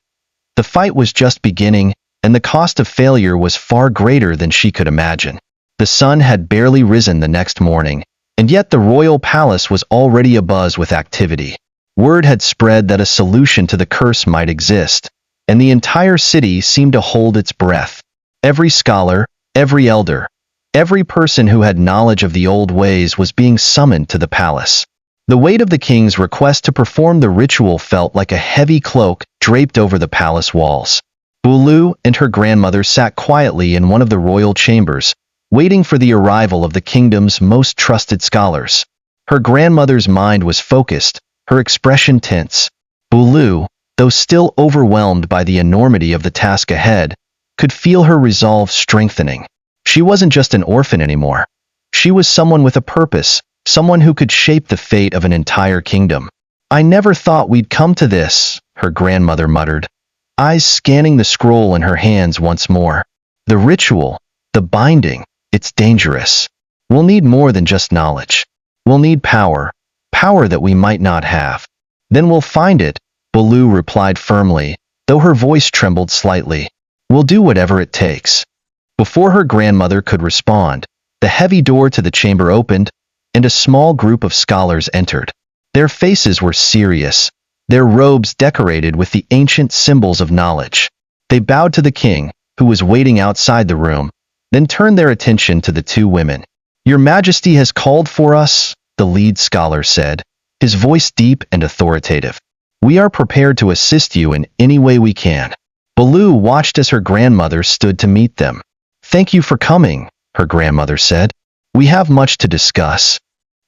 The fight was just beginning, and the cost of failure was far greater than she could imagine. The sun had barely risen the next morning, and yet the royal palace was already abuzz with activity. Word had spread that a solution to the curse might exist, and the entire city seemed to hold its breath. Every scholar, every elder, every person who had knowledge of the old ways was being summoned to the palace. The weight of the king's request to perform the ritual felt like a heavy cloak draped over the palace walls. Bulu and her grandmother sat quietly in one of the royal chambers, waiting for the arrival of the kingdom's most trusted scholars. Her grandmother's mind was focused, her expression tense. Bulu, though still overwhelmed by the enormity of the task ahead, could feel her resolve strengthening. She wasn't just an orphan anymore. She was someone with a purpose, someone who could shape the fate of an entire kingdom. "I never thought we'd come to this," her grandmother muttered, eyes scanning the scroll in her hands once more. "The ritual, the binding, it's dangerous. We'll need more than just knowledge. We'll need power, power that we might not have." "Then we'll find it," Bulu replied firmly, though her voice trembled slightly. "We'll do whatever it takes." Before her grandmother could respond, the heavy door to the chamber opened, and a small group of scholars entered. Their faces were serious, their robes decorated with the ancient symbols of knowledge. They bowed to the king, who was waiting outside the room, then turned their attention to the two women. "Your Majesty has called for us," the lead scholar said, his voice deep and authoritative. "We are prepared to assist you in any way we can." Baloo watched as her grandmother stood to meet them. "Thank you for coming," her grandmother said. "We have much to discuss."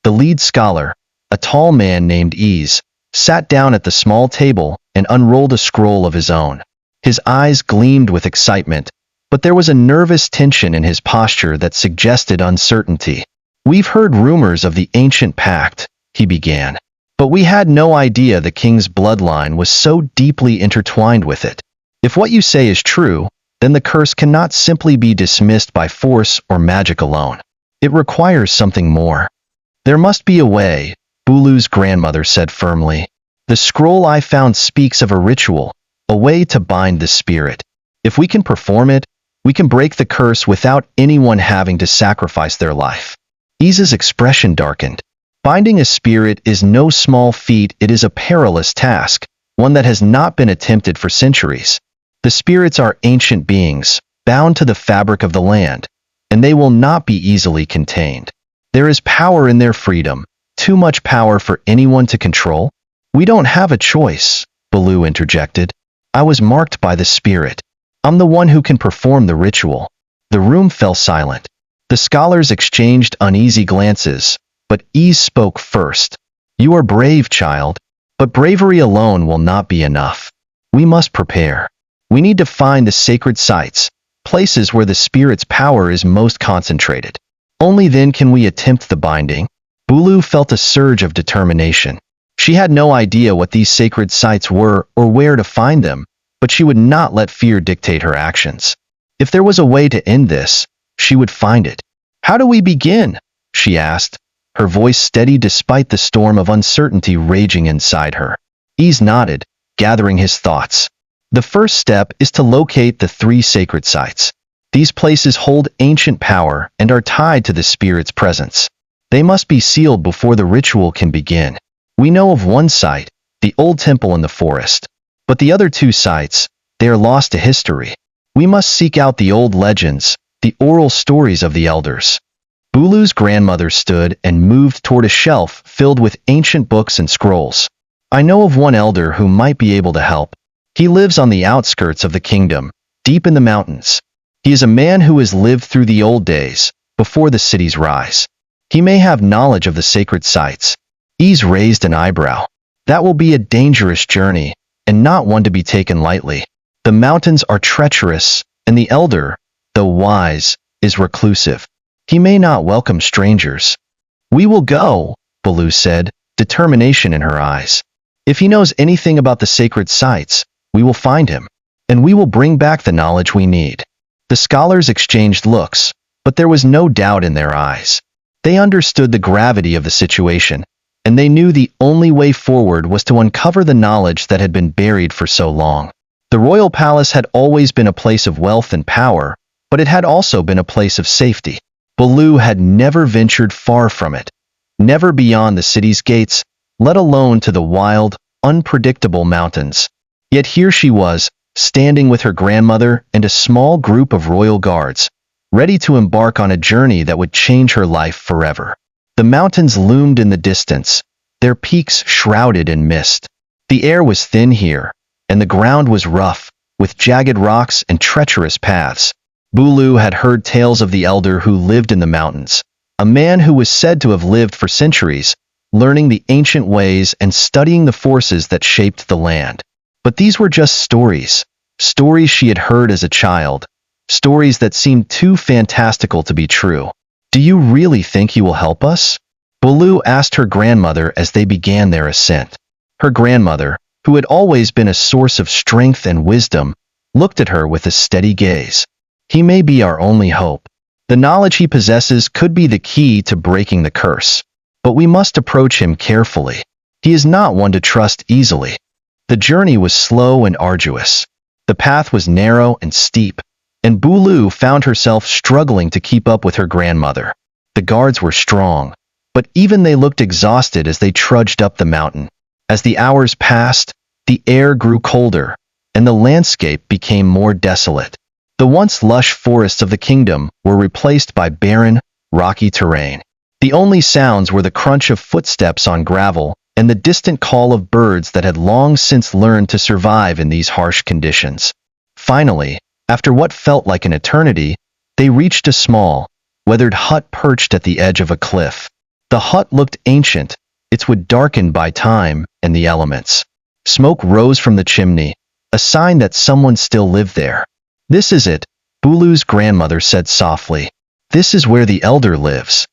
The lead scholar, a tall man named Ease, sat down at the small table and unrolled a scroll of his own. His eyes gleamed with excitement, but there was a nervous tension in his posture that suggested uncertainty. "We've heard rumors of the ancient pact," he began, "but we had no idea the king's bloodline was so deeply intertwined with it. If what you say is true, then the curse cannot simply be dismissed by force or magic alone. It requires something more." "There must be a way," Bulu's grandmother said firmly. "The scroll I found speaks of a ritual, a way to bind the spirit. If we can perform it, we can break the curse without anyone having to sacrifice their life." Ease's expression darkened. Binding a spirit is no small feat. It is a perilous task, one that has not been attempted for centuries. The spirits are ancient beings, bound to the fabric of the land, and they will not be easily contained. There is power in their freedom, too much power for anyone to control. "We don't have a choice," Baloo interjected. "I was marked by the spirit. I'm the one who can perform the ritual." The room fell silent. The scholars exchanged uneasy glances, but Ease spoke first. "You are brave, child, but bravery alone will not be enough. We must prepare. We need to find the sacred sites, places where the spirit's power is most concentrated. Only then can we attempt the binding." Bulu felt a surge of determination. She had no idea what these sacred sites were or where to find them, but she would not let fear dictate her actions. If there was a way to end this, she would find it. "How do we begin?" she asked, her voice steady despite the storm of uncertainty raging inside her. Ease nodded, gathering his thoughts. "The first step is to locate the 3 sacred sites. These places hold ancient power and are tied to the spirit's presence. They must be sealed before the ritual can begin. We know of one site, the old temple in the forest. But the other 2 sites, they are lost to history. We must seek out the old legends, the oral stories of the elders." Bulu's grandmother stood and moved toward a shelf filled with ancient books and scrolls. "I know of one elder who might be able to help. He lives on the outskirts of the kingdom, deep in the mountains. He is a man who has lived through the old days, before the city's rise. He may have knowledge of the sacred sites." Ease raised an eyebrow. "That will be a dangerous journey, and not one to be taken lightly. The mountains are treacherous, and the elder, though wise, is reclusive. He may not welcome strangers." "We will go," Baloo said, determination in her eyes. "If he knows anything about the sacred sites, we will find him, and we will bring back the knowledge we need." The scholars exchanged looks, but there was no doubt in their eyes. They understood the gravity of the situation, and they knew the only way forward was to uncover the knowledge that had been buried for so long. The royal palace had always been a place of wealth and power, but it had also been a place of safety. Baloo had never ventured far from it, never beyond the city's gates, let alone to the wild, unpredictable mountains. Yet here she was, standing with her grandmother and a small group of royal guards, ready to embark on a journey that would change her life forever. The mountains loomed in the distance, their peaks shrouded in mist. The air was thin here, and the ground was rough, with jagged rocks and treacherous paths. Bulu had heard tales of the elder who lived in the mountains, a man who was said to have lived for centuries, learning the ancient ways and studying the forces that shaped the land. But these were just stories, stories she had heard as a child, stories that seemed too fantastical to be true. "Do you really think he will help us?" Bulu asked her grandmother as they began their ascent. Her grandmother, who had always been a source of strength and wisdom, looked at her with a steady gaze. "He may be our only hope. The knowledge he possesses could be the key to breaking the curse. But we must approach him carefully. He is not one to trust easily." The journey was slow and arduous. The path was narrow and steep, and Bulu found herself struggling to keep up with her grandmother. The guards were strong, but even they looked exhausted as they trudged up the mountain. As the hours passed, the air grew colder, and the landscape became more desolate. The once lush forests of the kingdom were replaced by barren, rocky terrain. The only sounds were the crunch of footsteps on gravel and the distant call of birds that had long since learned to survive in these harsh conditions. Finally, after what felt like an eternity, they reached a small, weathered hut perched at the edge of a cliff. The hut looked ancient, its wood darkened by time and the elements. Smoke rose from the chimney, a sign that someone still lived there. "This is it," Bulu's grandmother said softly. "This is where the elder lives."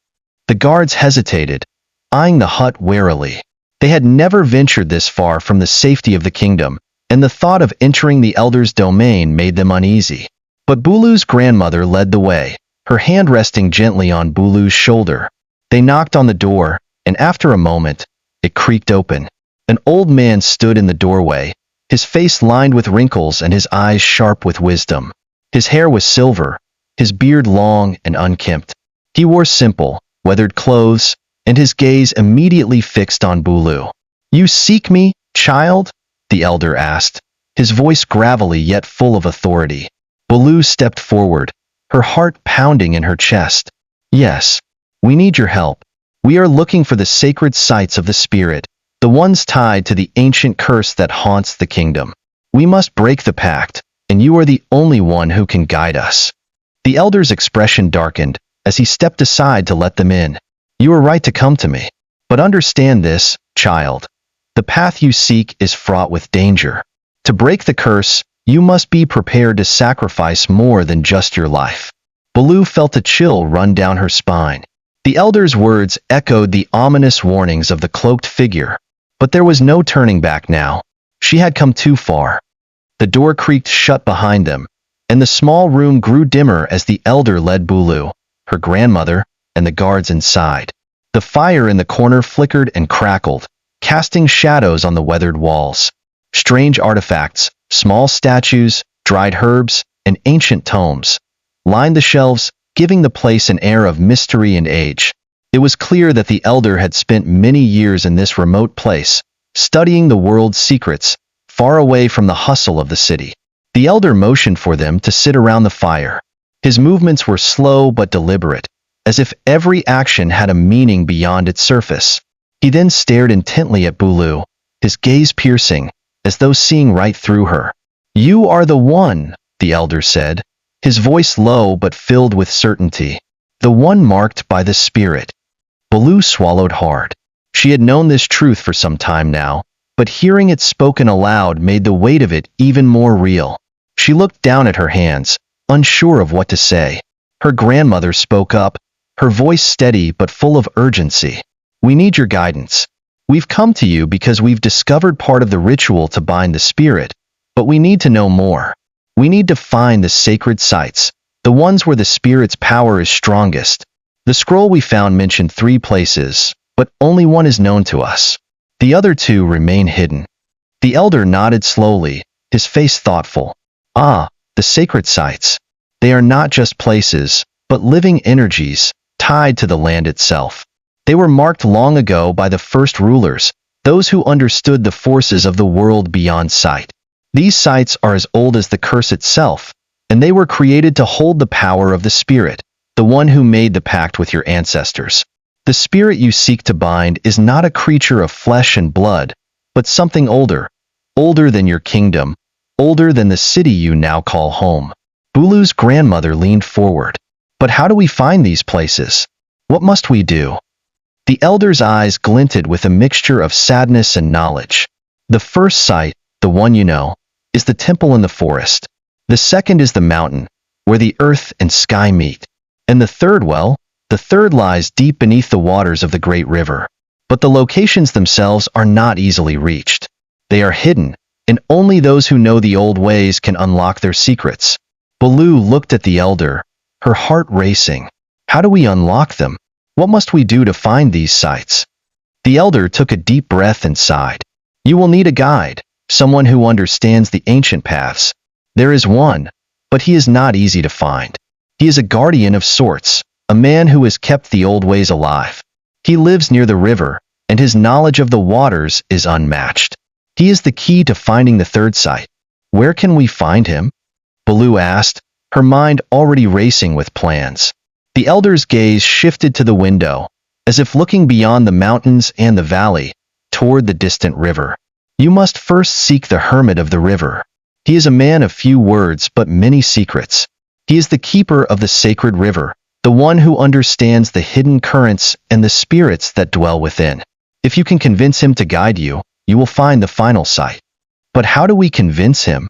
The guards hesitated, eyeing the hut warily. They had never ventured this far from the safety of the kingdom, and the thought of entering the elder's domain made them uneasy. But Bulu's grandmother led the way, her hand resting gently on Bulu's shoulder. They knocked on the door, and after a moment, it creaked open. An old man stood in the doorway, his face lined with wrinkles and his eyes sharp with wisdom. His hair was silver, his beard long and unkempt. He wore simple, weathered clothes, and his gaze immediately fixed on Bulu. "You seek me, child?" the elder asked, his voice gravelly yet full of authority. Bulu stepped forward, her heart pounding in her chest. "Yes, we need your help. We are looking for the sacred sites of the spirit, the ones tied to the ancient curse that haunts the kingdom. We must break the pact, and you are the only one who can guide us." The elder's expression darkened as he stepped aside to let them in. "You are right to come to me. But understand this, child. The path you seek is fraught with danger. To break the curse, you must be prepared to sacrifice more than just your life." Bulu felt a chill run down her spine. The elder's words echoed the ominous warnings of the cloaked figure. But there was no turning back now. She had come too far. The door creaked shut behind them, and the small room grew dimmer as the elder led Bulu, her grandmother, and the guards inside. The fire in the corner flickered and crackled, casting shadows on the weathered walls. Strange artifacts, small statues, dried herbs, and ancient tomes lined the shelves, giving the place an air of mystery and age. It was clear that the elder had spent many years in this remote place, studying the world's secrets, far away from the hustle of the city. The elder motioned for them to sit around the fire. His movements were slow but deliberate, as if every action had a meaning beyond its surface. He then stared intently at Bulu, his gaze piercing, as though seeing right through her. "You are the one," the elder said, his voice low but filled with certainty. "The one marked by the spirit." Bulu swallowed hard. She had known this truth for some time now, but hearing it spoken aloud made the weight of it even more real. She looked down at her hands, unsure of what to say. Her grandmother spoke up, her voice steady but full of urgency. "We need your guidance. We've come to you because we've discovered part of the ritual to bind the spirit, but we need to know more. We need to find the sacred sites, the ones where the spirit's power is strongest. The scroll we found mentioned 3 places, but only one is known to us. The other 2 remain hidden." The elder nodded slowly, his face thoughtful. "Ah, the sacred sites. They are not just places, but living energies, tied to the land itself. They were marked long ago by the first rulers, those who understood the forces of the world beyond sight. These sites are as old as the curse itself, and they were created to hold the power of the spirit, the one who made the pact with your ancestors. The spirit you seek to bind is not a creature of flesh and blood, but something older, older than your kingdom, older than the city you now call home." Bulu's grandmother leaned forward. "But how do we find these places? What must we do?" The elder's eyes glinted with a mixture of sadness and knowledge. "The first site, the one you know, is the temple in the forest. The second is the mountain, where the earth and sky meet. And the third, well, the third lies deep beneath the waters of the great river. But the locations themselves are not easily reached. They are hidden, and only those who know the old ways can unlock their secrets." Bulu looked at the elder, her heart racing. "How do we unlock them? What must we do to find these sites?" The elder took a deep breath and sighed. "You will need a guide, someone who understands the ancient paths. There is one, but he is not easy to find. He is a guardian of sorts, a man who has kept the old ways alive. He lives near the river, and his knowledge of the waters is unmatched. He is the key to finding the third site. Where can we find him?" Bulu asked, her mind already racing with plans. The elder's gaze shifted to the window, as if looking beyond the mountains and the valley, toward the distant river. "You must first seek the hermit of the river. He is a man of few words but many secrets. He is the keeper of the sacred river, the one who understands the hidden currents and the spirits that dwell within. If you can convince him to guide you, you will find the final sight. But how do we convince him?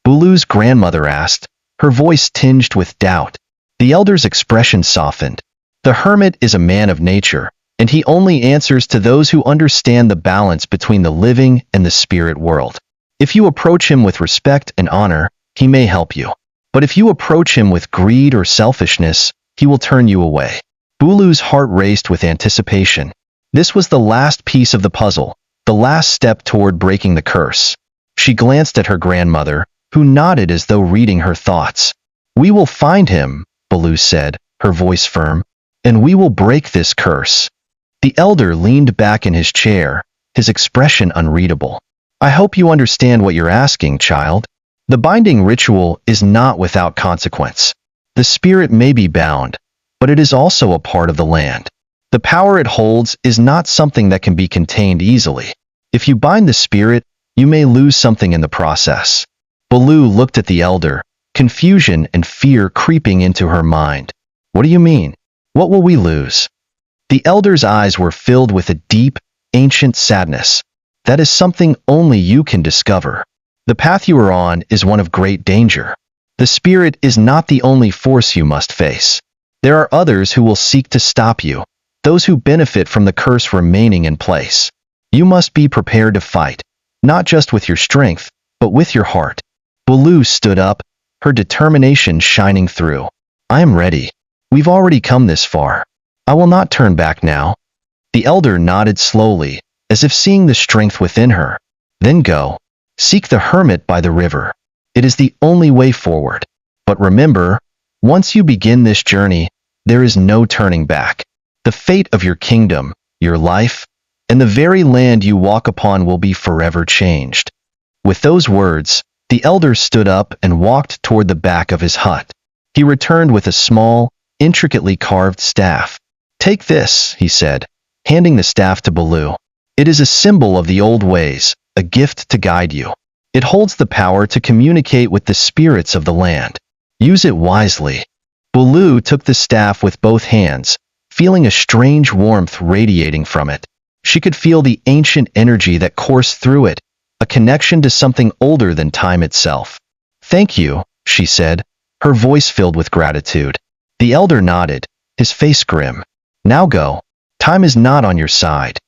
Bulu's grandmother asked, her voice tinged with doubt. The elder's expression softened. The hermit is a man of nature, and he only answers to those who understand the balance between the living and the spirit world. If you approach him with respect and honor, he may help you. But if you approach him with greed or selfishness, he will turn you away. Bulu's heart raced with anticipation. This was the last piece of the puzzle, the last step toward breaking the curse. She glanced at her grandmother, who nodded as though reading her thoughts. "We will find him," Bulu said, her voice firm, "and we will break this curse." The elder leaned back in his chair, his expression unreadable. "I hope you understand what you're asking, child. The binding ritual is not without consequence. The spirit may be bound, but it is also a part of the land. The power it holds is not something that can be contained easily. If you bind the spirit, you may lose something in the process." Bulu looked at the elder, confusion and fear creeping into her mind. "What do you mean? What will we lose?" The elder's eyes were filled with a deep, ancient sadness. "That is something only you can discover. The path you are on is one of great danger. The spirit is not the only force you must face. There are others who will seek to stop you, those who benefit from the curse remaining in place. You must be prepared to fight, not just with your strength, but with your heart." Bulu stood up, her determination shining through. "I am ready. We've already come this far. I will not turn back now." The elder nodded slowly, as if seeing the strength within her. "Then go. Seek the hermit by the river. It is the only way forward. But remember, once you begin this journey, there is no turning back. The fate of your kingdom, your life, and the very land you walk upon will be forever changed." With those words, the elder stood up and walked toward the back of his hut. He returned with a small, intricately carved staff. "Take this," he said, handing the staff to Bulu. "It is a symbol of the old ways, a gift to guide you. It holds the power to communicate with the spirits of the land. Use it wisely." Bulu took the staff with both hands, feeling a strange warmth radiating from it. She could feel the ancient energy that coursed through it, a connection to something older than time itself. "Thank you," she said, her voice filled with gratitude. The elder nodded, his face grim. "Now go. Time is not on your side."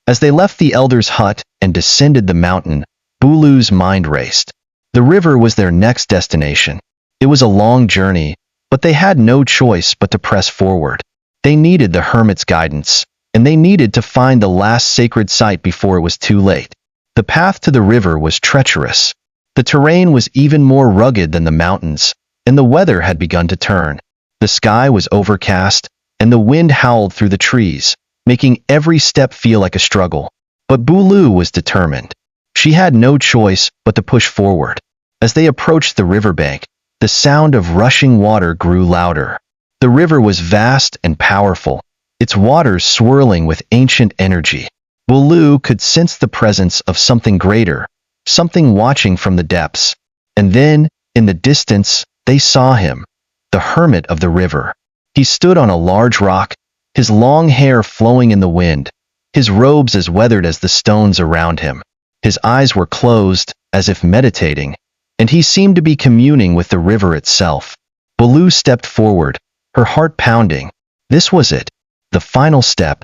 As they left the elder's hut and descended the mountain, Bulu's mind raced. The river was their next destination. It was a long journey, but they had no choice but to press forward. They needed the hermit's guidance, and they needed to find the last sacred site before it was too late. The path to the river was treacherous. The terrain was even more rugged than the mountains, and the weather had begun to turn. The sky was overcast, and the wind howled through the trees, making every step feel like a struggle. But Bulu was determined. She had no choice but to push forward. As they approached the riverbank, the sound of rushing water grew louder. The river was vast and powerful, its waters swirling with ancient energy. Bulu could sense the presence of something greater, something watching from the depths. And then, in the distance, they saw him, the hermit of the river. He stood on a large rock, his long hair flowing in the wind, his robes as weathered as the stones around him. His eyes were closed, as if meditating, and he seemed to be communing with the river itself. Bulu stepped forward, her heart pounding. This was it, the final step,